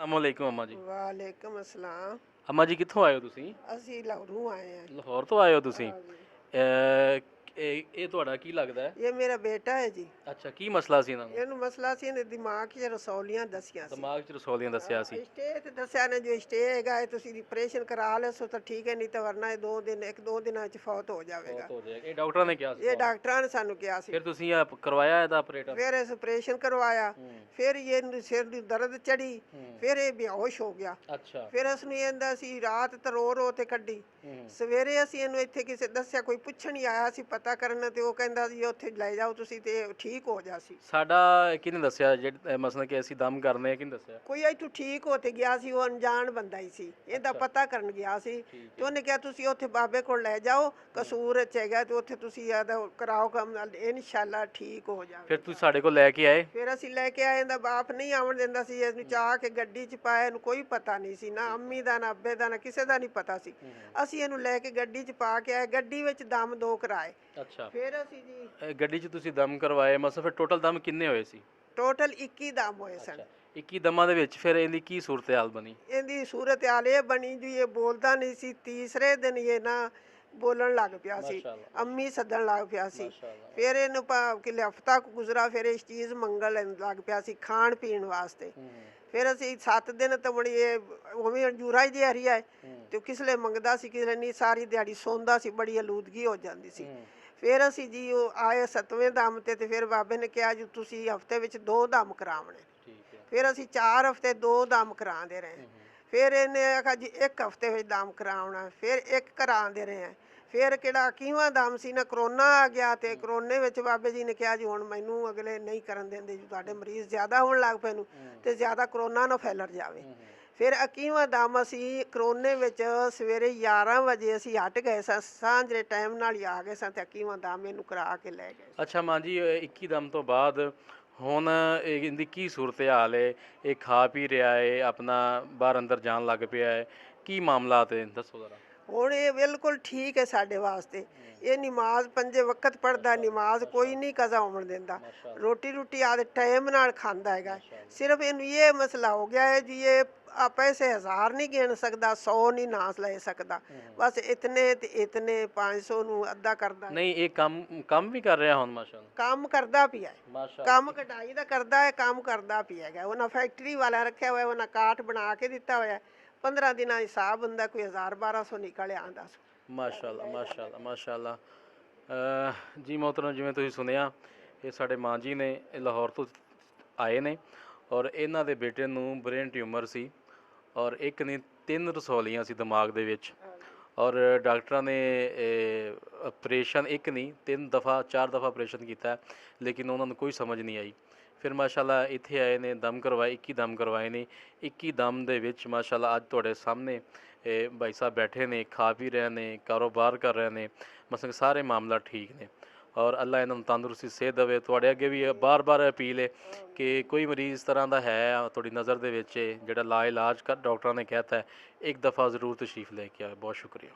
ਅਸਲਾਮੁਅਲੈकुम अम्मा जी। वालेकुम अस्सलाम। अम्मा जी कित्थों आए हो ਤੁਸੀਂ? ਅਸੀਂ ਲਾਹੌਰੋਂ ਆਏ ਹਾਂ। ਲਾਹੌਰ ਤੋਂ ਆਏ ਹੋ ਤੁਸੀਂ? ਹਾਂਜੀ। ਇਹ ਤੁਹਾਡਾ ਕੀ ਲੱਗਦਾ ਹੈ? ਇਹ ਮੇਰਾ ਬੇਟਾ ਹੈ ਜੀ। ਅੱਛਾ, ਕੀ ਮਸਲਾ ਸੀ ਇਹਨਾਂ ਨੂੰ? ਇਹਨੂੰ ਮਸਲਾ ਸੀ, ਇਹਦੇ ਦਿਮਾਗ 'ਚ ਰਸੌਲੀਆਂ ਦਸੀਆਂ ਸੀ। ਦਿਮਾਗ 'ਚ ਰਸੌਲੀਆਂ ਦੱਸਿਆ ਸੀ। ਸਟੇ ਤੇ ਦੱਸਿਆ ਨੇ, ਜੋ ਸਟੇ ਹੈਗਾ ਇਹ ਤੁਸੀਂ ਆਪਰੇਸ਼ਨ ਕਰਾ ਲਿਓ ਸੋ ਤਾਂ ਠੀਕ ਹੈ, ਨਹੀਂ ਤਾਂ ਵਰਨਾ ਇਹ 2 ਦਿਨ 1-2 ਦਿਨਾਂ 'ਚ ਫੌਤ ਹੋ ਜਾਵੇਗਾ। ਬਹੁਤ ਹੋ ਜਾਏਗਾ, ਇਹ ਡਾਕਟਰਾਂ ਨੇ ਕਿਹਾ ਸੀ ਇਹ ਤੁਹਾਨੂੰ? ਡਾਕਟਰਾਂ ਨੇ ਸਾਨੂੰ ਕਿਹਾ ਸੀ। ਫਿਰ ਤੁਸੀਂ ਕਰਵਾਇਆ ਇਹਦਾ ਆਪਰੇਟਰ? ਫਿਰ ਇਸ ਆਪਰੇਸ਼ਨ ਕਰਵਾਇਆ। ਫਿਰ ਇਹਨੂੰ ਸਿਰ ਦੀ ਦਰਦ ਚੜੀ। ਫਿਰ ਇਹ ਬੇਹੋਸ਼ ਹੋ ਗਿਆ। ਅੱਛਾ। ਫਿਰ ਉਸ ਨੂੰ ਇਹਦਾ ਸੀ ਰਾਤ ਤੇ ਰੋ ਤੇ ਕੱਢੀ। ਸਵੇਰੇ ਅਸੀਂ ਇਹਨੂੰ ਇੱਥੇ ਕਿਸੇ ਦੱਸਿਆ, ਕੋਈ ਪੁੱਛਣ ਹੀ ਆਇਆ ਸੀ ਪਤਾ ਕਰਨ, ਤੇ ਉਹ ਕਹਿੰਦਾ ਜੀ ਉੱਥੇ ਲੈ ਜਾਓ ਤੁਸੀਂ ਤੇ ਠੀਕ ਹੋ ਜਾ ਸੀ। ਸਾਡਾ ਕਿਹਨੇ ਦੱਸਿਆ ਜਿਹੜਾ ਮਸਲਾ ਕਿ ਅਸੀਂ ਦਮ ਕਰਨੇ, ਕਿਹਨੇ ਦੱਸਿਆ? ਕੋਈ ਇੱਥੋਂ ਠੀਕ ਹੋ ਤੇ ਗਿਆ ਸੀ, ਉਹ ਅਣਜਾਣ ਬੰਦਾ ਹੀ ਸੀ, ਇਹਦਾ ਪਤਾ ਕਰਨ ਗਿਆ ਸੀ। ਤੇ ਉਹਨੇ ਕਿਹਾ ਤੁਸੀਂ ਉੱਥੇ ਬਾਬੇ ਕੋਲ ਲੈ ਜਾਓ, ਕਸੂਰ ਚ ਹੈਗਾ ਤੇ ਉੱਥੇ ਤੁਸੀਂ ਇਹਦਾ ਕਰਾਓ ਕੰਮ, ਇਨਸ਼ਾਅੱਲਾ ਠੀਕ ਹੋ ਜਾਵੇ। ਫਿਰ ਤੁਸੀਂ ਸਾਡੇ ਕੋਲ ਲੈ ਕੇ ਆਏ? ਫਿਰ ਅਸੀਂ ਲੈ ਕੇ ਆਏ। ਇਹਦਾ ਬਾਪ ਨਹੀਂ ਆਉਣ ਦਿੰਦਾ ਸੀ, ਇਹਨੂੰ ਚਾਹ ਕੇ ਗੱਡੀ 'ਚ ਪਾਇਆ। ਇਹਨੂੰ ਕੋਈ ਪਤਾ ਨਹੀਂ ਸੀ, ਨਾ ਅੰਮੀ ਦਾ ਨਾ ਅੱਬੇ ਦਾ, ਨਾ ਕਿਸੇ ਦਾ ਨਹੀਂ ਪਤਾ ਸੀ। ਅਸੀਂ ਇਹਨੂੰ ਲੈ ਕੇ ਗੱਡੀ 'ਚ ਪਾ ਕੇ ਆਏ। ਗੱਡੀ ਵਿੱਚ ਦਮ 2 ਕਰਾਏ। ਅੱਛਾ। ਫਿਰ ਅਸੀਂ ਜੀ ਗੱਡੀ 'ਚ ਤੁਸੀਂ ਦਮ ਕਰਵਾਏ, ਮਸਲਾ ਫਿਰ ਟੋਟਲ ਦਮ ਕਿੰਨੇ ਹੋਏ ਸੀ? ਟੋਟਲ 21 ਦਮ ਹੋਏ ਸਨ। 21 ਦਮਾਂ ਦੇ ਵਿੱਚ ਫਿਰ ਇਹਦੀ ਕੀ ਸੂਰਤ ਹਾਲ ਬਣੀ? ਇਹਦੀ ਸੂਰਤ ਹਾਲ ਇਹ ਬਣੀ ਜੀ, ਇਹ ਬੋਲਦਾ ਨਹੀਂ ਸੀ। ਤੀਸਰੇ ਦਿਨ ਇਹ ਨਾ ਬੋਲਣ ਲੱਗ ਪਿਆ ਸੀ, ਅੰਮੀ ਸੱਦਣ ਲੱਗ ਪਿਆ ਸੀ। ਫਿਰ ਇਹਨੂੰ ਕਿਲੇ ਹਫਤਾ ਗੁਜ਼ਰਾ, ਫਿਰ ਇਸ ਚੀਜ਼ ਮੰਗਣ ਲੱਗ ਪਿਆ ਸੀ ਖਾਣ ਪੀਣ ਵਾਸਤੇ। ਫਿਰ ਅਸੀਂ 7 ਦਿਨ ਤਾਂ ਬੜੀ ਇਹ ਉਵੇਂ ਅੰਜੂਰਾ ਹੀ ਜਿਹਾ ਰਿਹਾ ਤੇ ਕਿਸਲੇ ਮੰਗਦਾ ਸੀ, ਕਿਸਲੇ ਨਹੀਂ। ਸਾਰੀ ਦਿਹਾੜੀ ਸੌਂਦਾ ਸੀ, ਬੜੀ ਆਲੂਦਗੀ ਹੋ ਜਾਂਦੀ ਸੀ। ਫਿਰ ਅਸੀਂ ਜੀ ਉਹ ਆਏ 7ਵੇਂ ਦਮ ਤੇ ਫਿਰ ਬਾਬੇ ਨੇ ਕਿਹਾ ਜੀ ਤੁਸੀਂ ਹਫਤੇ ਵਿੱਚ 2 ਦਮ ਕਰਾਉਣੇ। ਫਿਰ ਅਸੀਂ 4 ਹਫਤੇ 2 ਦਮ ਕਰਾਉਂਦੇ ਰਹੇ। ਫਿਰ ਇਹਨੇ ਆਖਿਆ ਜੀ 1 ਹਫਤੇ ਵਿੱਚ ਦਮ ਕਰਾਉਣਾ। ਫਿਰ 1 ਕਰਾਉਂਦੇ ਰਹੇ। ਫਿਰ ਕਿਹੜਾ 21ਵਾਂ ਦਮ ਸੀ ਨਾ, ਕਰੋਨਾ ਆ ਗਿਆ। ਤੇ ਕਰੋਨੇ ਵਿੱਚ ਬਾਬੇ ਜੀ ਨੇ ਕਿਹਾ ਜੀ ਹੁਣ ਮੈਨੂੰ ਅਗਲੇ ਨਹੀਂ ਕਰਨ ਦਿੰਦੇ ਜੀ, ਤੁਹਾਡੇ ਮਰੀਜ਼ ਜ਼ਿਆਦਾ ਹੋਣ ਲੱਗ ਪਏ ਨੂੰ ਤੇ ਜ਼ਿਆਦਾ ਕਰੋਨਾ ਨਾ ਫੈਲ ਜਾਵੇ। ਫਿਰ 21ਵਾਂ ਦਮ ਅਸੀਂ ਕਰੋਨੇ ਵਿੱਚ ਸਵੇਰੇ 11 ਵਜੇ ਅਸੀਂ ਹਟ ਗਏ ਸਾਂ, ਸਾਂਝ ਦੇ ਟਾਈਮ ਨਾਲ ਹੀ ਆ ਗਏ ਸਾਂ ਤੇ 21ਵਾਂ ਦਮ ਇਹਨੂੰ ਕਰਾ ਕੇ ਲੈ ਗਏ। ਅੱਛਾ ਮਾਂ ਜੀ, 21 ਦਮ ਤੋਂ ਬਾਅਦ ਹੁਣ ਇਹਦੀ ਕੀ ਸੂਰਤ ਹਾਲ ਹੈ? ਇਹ ਖਾ ਪੀ ਰਿਹਾ ਹੈ, ਆਪਣਾ ਬਾਹਰ ਅੰਦਰ ਜਾਣ ਲੱਗ ਪਿਆ ਹੈ, ਕੀ ਮਾਮਲਾਤ ਹੈ ਦੱਸੋ ਜ਼ਰਾ। ਹੁਣ ਇਹ ਬਿਲਕੁਲ ਠੀਕ ਹੈ ਸਾਡੇ ਵਾਸਤੇ। ਇਹ ਨਮਾਜ਼ 5 ਵਕਤ ਪੜ੍ਹਦਾ, ਨਮਾਜ਼ ਕੋਈ ਨਹੀਂ ਕਜ਼ਾ ਹੋਣ ਦਿੰਦਾ। ਰੋਟੀ ਆਦੇ ਟਾਈਮ ਨਾਲ ਖਾਂਦਾ ਹੈਗਾ। ਸਿਰਫ ਇਹਨੂੰ ਇਹ ਮਸਲਾ ਹੋ ਗਿਆ ਹੈ ਜੀ, ਇਹ ਪੈਸੇ 1000 ਨਹੀਂ ਗਿਣ ਸਕਦਾ, 100 ਨਹੀਂ ਨਾਸ ਲੈ ਸਕਦਾ। ਬਸ ਇਤਨੇ ਤੇ ਇਤਨੇ 500 ਨੂੰ ਅੱਧਾ ਕਰਦਾ। ਨਹੀਂ, ਇਹ ਕੰਮ ਵੀ ਕਰ ਰਿਹਾ ਹੁਣ ਮਾਸ਼ਾਅੱਲਾ? ਕੰਮ ਕਰਦਾ ਪਿਆ ਹੈ, ਮਾਸ਼ਾਅੱਲਾ। ਕੰਮ ਕਢਾਈ ਦਾ ਕਰਦਾ ਹੈ, ਕੰਮ ਕਰਦਾ ਪਿਆ ਹੈਗਾ। ਉਹਨਾਂ ਫੈਕਟਰੀ ਵਾਲਾ ਰੱਖਿਆ ਹੋਇਆ, ਉਹਨਾਂ ਕਾਠ ਬਣਾ ਕੇ ਦਿੱਤਾ ਹੋਇਆ। 15 ਦਿਨਾਂ ਹਿਸਾਬ ਹੁੰਦਾ, ਕੋਈ 1000-1200 ਨਿਕਲ ਆਉਂਦਾ। ਮਾਸ਼ਾਅੱਲਾ ਮਾਸ਼ਾਅੱਲਾ ਮਾਸ਼ਾਅੱਲਾ। ਜੀ ਮੋਹਤਰਮ, ਜਿਵੇਂ ਤੁਸੀਂ ਸੁਣਿਆ, ਇਹ ਸਾਡੇ ਮਾਂ ਜੀ ਨੇ, ਇਹ ਲਾਹੌਰ ਤੋਂ ਆਏ ਨੇ ਔਰ ਇਹਨਾਂ ਦੇ ਬੇਟੇ ਨੂੰ ਬ੍ਰੇਨ ਟਿਊਮਰ ਸੀ ਔਰ ਇੱਕ ਨਹੀਂ 3 ਰਸੌਲੀਆਂ ਸੀ ਦਿਮਾਗ ਦੇ ਵਿੱਚ। ਔਰ ਡਾਕਟਰਾਂ ਨੇ ਆਪਰੇਸ਼ਨ ਇੱਕ ਨਹੀਂ 3 ਦਫਾ 4 ਦਫਾ ਆਪਰੇਸ਼ਨ ਕੀਤਾ, ਲੇਕਿਨ ਉਹਨਾਂ ਨੂੰ ਕੋਈ ਸਮਝ ਨਹੀਂ ਆਈ। ਫਿਰ ਮਾਸ਼ਾਅੱਲਾ ਇੱਥੇ ਆਏ ਨੇ, ਦਮ ਕਰਵਾਏ, 21 ਦਮ ਕਰਵਾਏ ਨੇ। 21 ਦਮ ਦੇ ਵਿੱਚ ਮਾਸ਼ਾਅੱਲਾ ਅੱਜ ਤੁਹਾਡੇ ਸਾਹਮਣੇ ਭਾਈ ਸਾਹਿਬ ਬੈਠੇ ਨੇ, ਖਾ ਪੀ ਰਹੇ ਨੇ, ਕਾਰੋਬਾਰ ਕਰ ਰਹੇ ਨੇ, ਮਸਲ ਸਾਰੇ ਮਾਮਲਾ ਠੀਕ ਨੇ ਔਰ ਅੱਲਾ ਇਹਨਾਂ ਨੂੰ ਤੰਦਰੁਸਤੀ ਸਿਹਤ ਦੇਵੇ। ਤੁਹਾਡੇ ਅੱਗੇ ਵੀ ਬਾਰ-ਬਾਰ ਅਪੀਲ ਹੈ ਕਿ ਕੋਈ ਮਰੀਜ਼ ਇਸ ਤਰ੍ਹਾਂ ਦਾ ਹੈ ਤੁਹਾਡੀ ਨਜ਼ਰ ਦੇ ਵਿੱਚ ਜਿਹੜਾ ਲਾ ਇਲਾਜ ਕਰ ਡਾਕਟਰਾਂ ਨੇ ਕਹਿਤਾ ਹੈ, ਇੱਕ ਦਫਾ ਜ਼ਰੂਰ ਤਸ਼ਰੀਫ ਲੈ ਕੇ ਆਏ। ਬਹੁਤ ਸ਼ੁਕਰੀਆ।